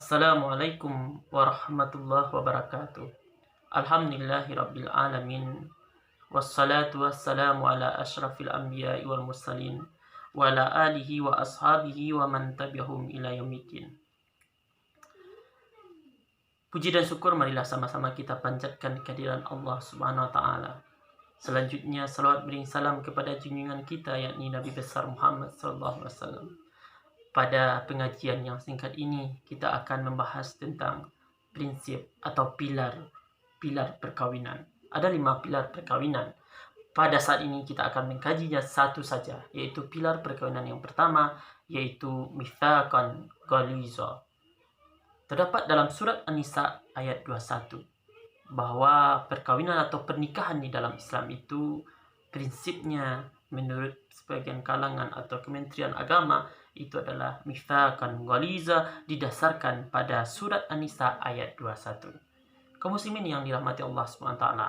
Assalamualaikum warahmatullahi wabarakatuh. Alhamdulillahi rabbil alamin. Wassalatu wassalamu ala ashrafil anbiya'i wal mursalin wa ala alihi wa ashabihi wa man tabi'ahum ila yaumiddin. Puji dan syukur marilah sama-sama kita panjatkan kehadiran Allah Subhanahu wa taala. Selanjutnya salawat beri salam kepada junjungan kita yakni Nabi besar Muhammad sallallahu alaihi wasallam. Pada pengajian yang singkat ini kita akan membahas tentang prinsip atau pilar perkawinan. Ada 5 pilar perkawinan. Pada saat ini kita akan mengkajinya satu saja, yaitu pilar perkawinan yang pertama, yaitu mitsaqan ghaliza. Terdapat dalam surat An-Nisa ayat 21 bahwa perkawinan atau pernikahan di dalam Islam itu prinsipnya menurut sebagian kalangan atau Kementerian Agama itu adalah mitsaqan ghaliza, didasarkan pada surat An-Nisa ayat 21. Kaum muslimin yang dirahmati Allah Subhanahu wa taala,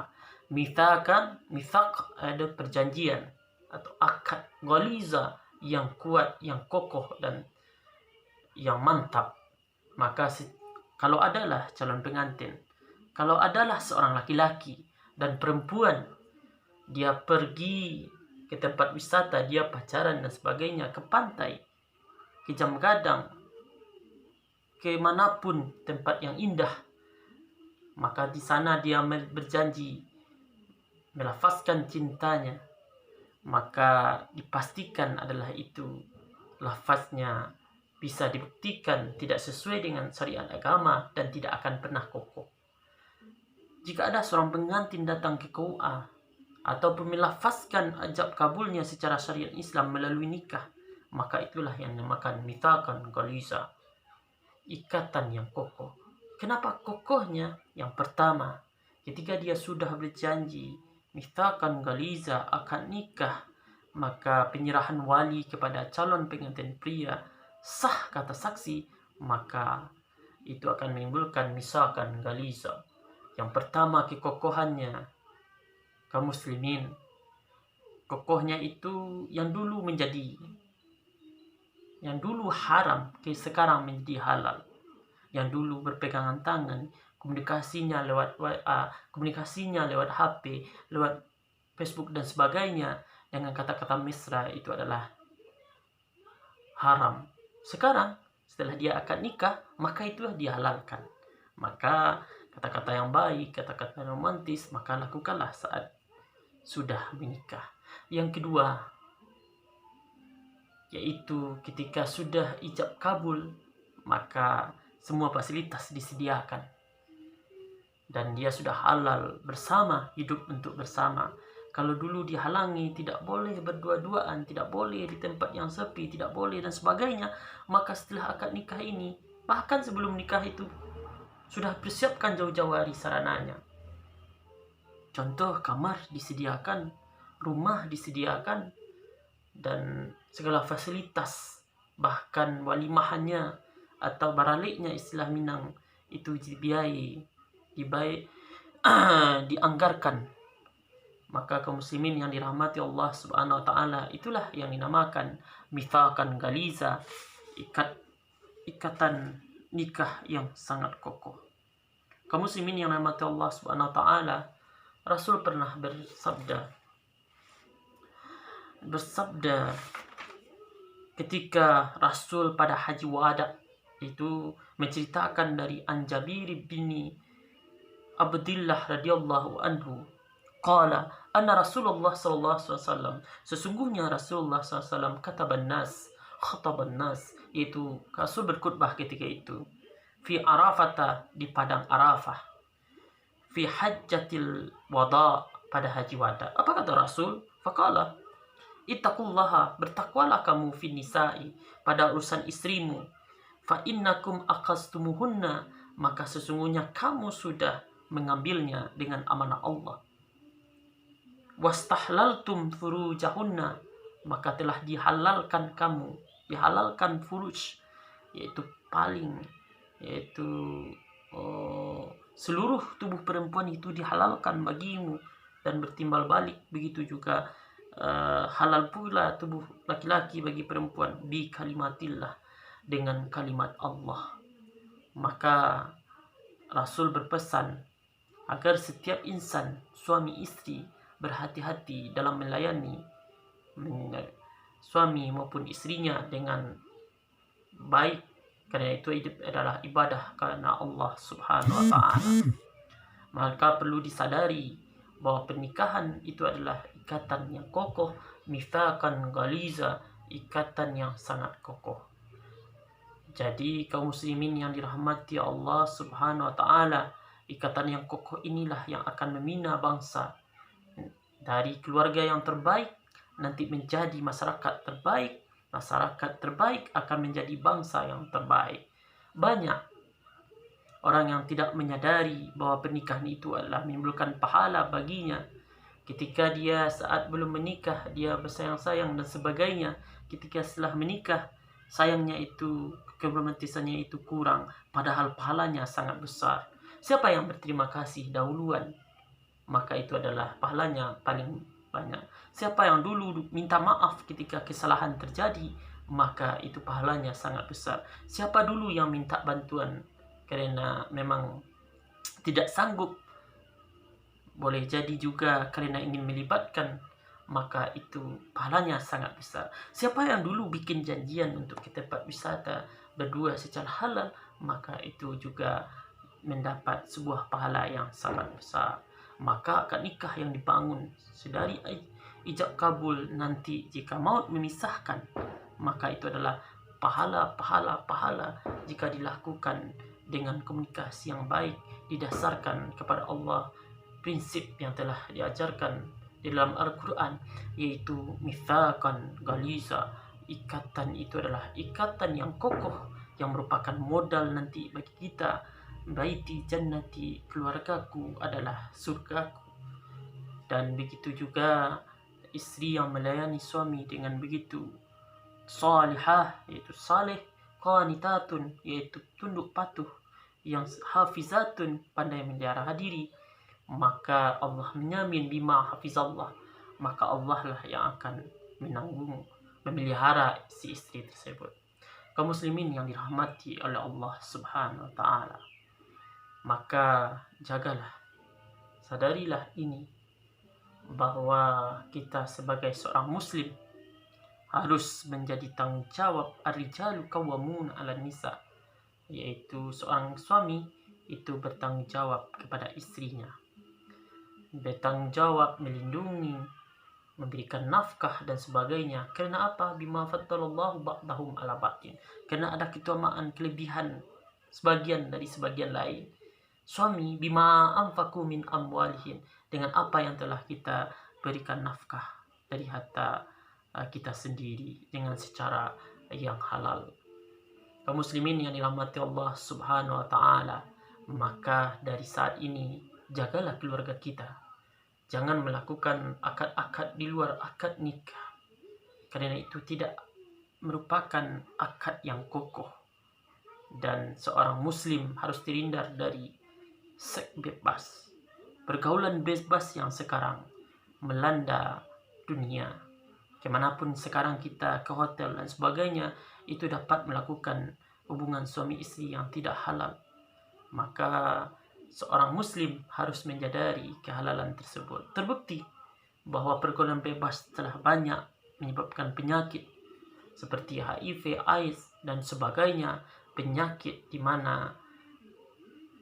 mitsaq ada perjanjian atau akad, ghaliza yang kuat, yang kokoh dan yang mantap. Maka kalau adalah calon pengantin, kalau adalah seorang laki-laki dan perempuan, dia pergi ke tempat wisata, dia pacaran dan sebagainya, ke pantai, ke jam gadang, ke manapun tempat yang indah, maka di sana dia berjanji melafazkan cintanya, maka dipastikan adalah itu lafaznya bisa dibuktikan tidak sesuai dengan syariat agama dan tidak akan pernah kokoh. Jika ada seorang pengantin datang ke KUA ataupun melafazkan ajab kabulnya secara syariat Islam melalui nikah, maka itulah yang dinamakan mitsaqan ghaliza, ikatan yang kokoh. Kenapa kokohnya? Yang pertama, ketika dia sudah berjanji mitsaqan ghaliza akan nikah, maka penyerahan wali kepada calon pengantin pria sah kata saksi, maka itu akan menimbulkan mitsaqan ghaliza. Yang pertama kekokohannya, kaum muslimin, kokohnya itu yang dulu haram sekarang menjadi halal. Yang dulu berpegangan tangan, komunikasinya lewat WA, komunikasinya lewat HP, lewat Facebook dan sebagainya dengan kata-kata mesra, itu adalah haram. Sekarang setelah dia akan nikah, maka itulah dihalalkan. Maka kata-kata yang baik, kata-kata romantis, maka lakukanlah saat sudah menikah. Yang kedua, yaitu ketika sudah ijab kabul, maka semua fasilitas disediakan dan dia sudah halal bersama, hidup untuk bersama. Kalau dulu dihalangi, tidak boleh berdua-duaan, tidak boleh di tempat yang sepi, tidak boleh dan sebagainya, maka setelah akad nikah ini, bahkan sebelum nikah itu sudah persiapkan jauh-jauh hari sarananya. Contoh, kamar disediakan, rumah disediakan, dan segala fasilitas, bahkan walimahannya atau baraliknya istilah Minang itu dianggarkan. Maka kaum muslimin yang dirahmati Allah Subhanahu wa taala, itulah yang dinamakan mitsaqan ghaliza, ikatan nikah yang sangat kokoh. Kaum muslimin yang dirahmati Allah Subhanahu wa taala, Rasul pernah bersabda ketika Rasul pada haji wada itu menceritakan dari Jabir bin Abdullah radhiyallahu anhu, qala anna Rasulullah sallallahu alaihi wasallam, sesungguhnya Rasulullah sallallahu alaihi wasallam khataban nas, yaitu Rasul berkhutbah ketika itu fi Arafata, di padang Arafah, fi hajjatil wada, pada haji wada. Apa kata Rasul? Faqala ittaqullaha, bertakwalah kamu fi nisa'i, pada urusan istrimu, fa innakum aqastumuhunna, maka sesungguhnya kamu sudah mengambilnya dengan amanah Allah, wastahlaltum furujahunna, maka telah dihalalkan furuj, yaitu seluruh tubuh perempuan itu dihalalkan bagimu dan bertimbal balik. Begitu juga halal pula tubuh laki-laki bagi perempuan bi kalimatillah, dengan kalimat Allah. Maka Rasul berpesan agar setiap insan, suami istri, berhati-hati dalam melayani suami maupun istrinya dengan baik, karena itu adalah ibadah karena Allah Subhanahu wa taala. Maka perlu disadari bahwa pernikahan itu adalah ikatan yang kokoh, mitsaqan ghaliza, ikatan yang sangat kokoh. Jadi kaum muslimin yang dirahmati Allah Subhanahu wa taala, ikatan yang kokoh inilah yang akan membina bangsa dari keluarga yang terbaik nanti menjadi masyarakat terbaik. Masyarakat terbaik akan menjadi bangsa yang terbaik. Banyak orang yang tidak menyadari bahwa pernikahan itu adalah menimbulkan pahala baginya. Ketika dia saat belum menikah, dia bersayang-sayang dan sebagainya. Ketika setelah menikah, sayangnya itu, keromantisannya itu kurang, padahal pahalanya sangat besar. Siapa yang berterima kasih dahuluan, maka itu adalah pahalanya paling banyak. Siapa yang dulu minta maaf ketika kesalahan terjadi, maka itu pahalanya sangat besar. Siapa dulu yang minta bantuan karena memang tidak sanggup, boleh jadi juga karena ingin melibatkan, maka itu pahalanya sangat besar. Siapa yang dulu bikin janjian untuk ke tempat wisata berdua secara halal, maka itu juga mendapat sebuah pahala yang sangat besar. Maka akad nikah yang dibangun sedari ijab kabul, nanti jika maut memisahkan, maka itu adalah pahala jika dilakukan dengan komunikasi yang baik, didasarkan kepada Allah, prinsip yang telah diajarkan di dalam Al-Quran, yaitu mitsaqan ghaliza. Ikatan itu adalah ikatan yang kokoh, yang merupakan modal nanti bagi kita. Baiti jannati, keluargaku adalah surgaku. Dan begitu juga istri yang melayani suami dengan begitu salihah, yaitu saleh, qanitatun, yaitu tunduk patuh, yang hafizatun, pandai melihara diri, maka Allah menyamin bima hafizallah, maka Allah lah yang akan menanggung, memelihara si istri tersebut. Kaum muslimin yang dirahmati oleh Allah Subhanahu wa taala, maka jagalah, sadarilah ini, bahwa kita sebagai seorang muslim harus menjadi tanggung jawab. Ar-rijalu qawwamuna 'alan nisa, yaitu seorang suami itu bertanggung jawab kepada istrinya, bertanggung jawab melindungi, memberikan nafkah dan sebagainya. Karena apa? Bima faddalallahu ba'dahum 'ala ba'din, karena ada keutamaan kelebihan sebagian dari sebagian lain. Suami bima anfaqu min amwalihim, dengan apa yang telah kita berikan nafkah dari harta kita sendiri dengan secara yang halal. Kaum muslimin yang dirahmati Allah Subhanahu wa taala, maka dari saat ini jagalah keluarga kita. Jangan melakukan akad-akad di luar akad nikah, karena itu tidak merupakan akad yang kokoh. Dan seorang muslim harus terhindar dari seks bebas, pergaulan bebas yang sekarang melanda dunia. Kemanapun sekarang kita, ke hotel dan sebagainya, itu dapat melakukan hubungan suami istri yang tidak halal. Maka seorang muslim harus menyadari kehalalan tersebut. Terbukti bahwa pergaulan bebas telah banyak menyebabkan penyakit seperti HIV, AIDS dan sebagainya, penyakit di mana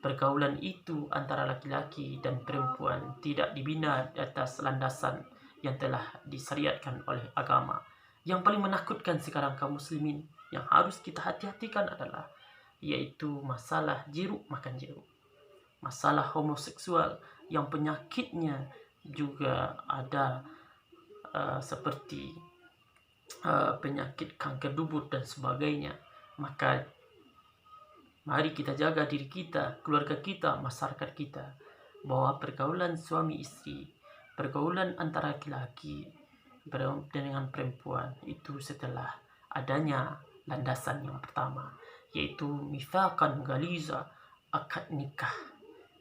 pergaulan itu antara laki-laki dan perempuan tidak dibina di atas landasan yang telah disyariatkan oleh agama. Yang paling menakutkan sekarang kaum muslimin yang harus kita hati-hatikan adalah yaitu masalah jeruk makan jeruk, masalah homoseksual yang penyakitnya juga ada seperti penyakit kanker dubur dan sebagainya. Maka mari kita jaga diri kita, keluarga kita, masyarakat kita, bahwa pergaulan suami istri, pergaulan antara laki-laki dengan perempuan itu setelah adanya landasan yang pertama, yaitu mitsaqan ghaliza, akad nikah.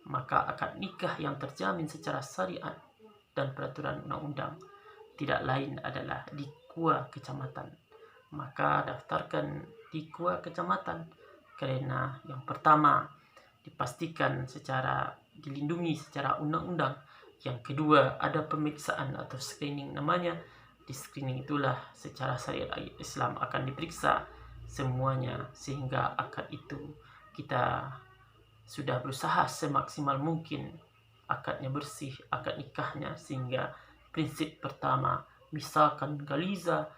Maka akad nikah yang terjamin secara syariat dan peraturan undang-undang tidak lain adalah di KUA kecamatan. Maka daftarkan di KUA kecamatan, Karena yang pertama dipastikan secara dilindungi secara undang-undang. Yang kedua, ada pemeriksaan atau screening namanya. Di screening itulah secara syariat Islam akan diperiksa semuanya, sehingga akad itu kita sudah berusaha semaksimal mungkin akadnya bersih, akad nikahnya, sehingga prinsip pertama misalkan galiza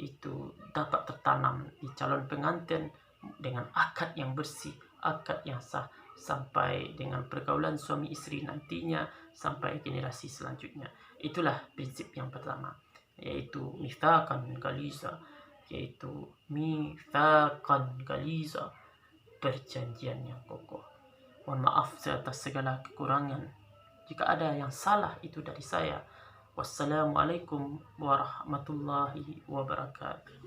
itu dapat tertanam di calon pengantin dengan akad yang bersih, akad yang sah, sampai dengan pergaulan suami istri nantinya sampai generasi selanjutnya. Itulah prinsip yang pertama, yaitu mitsaqan galiza, yaitu mitsaqan galiza, perjanjian yang kokoh. Mohon maaf atas segala kekurangan. Jika ada yang salah itu dari saya. Wassalamualaikum warahmatullahi wabarakatuh.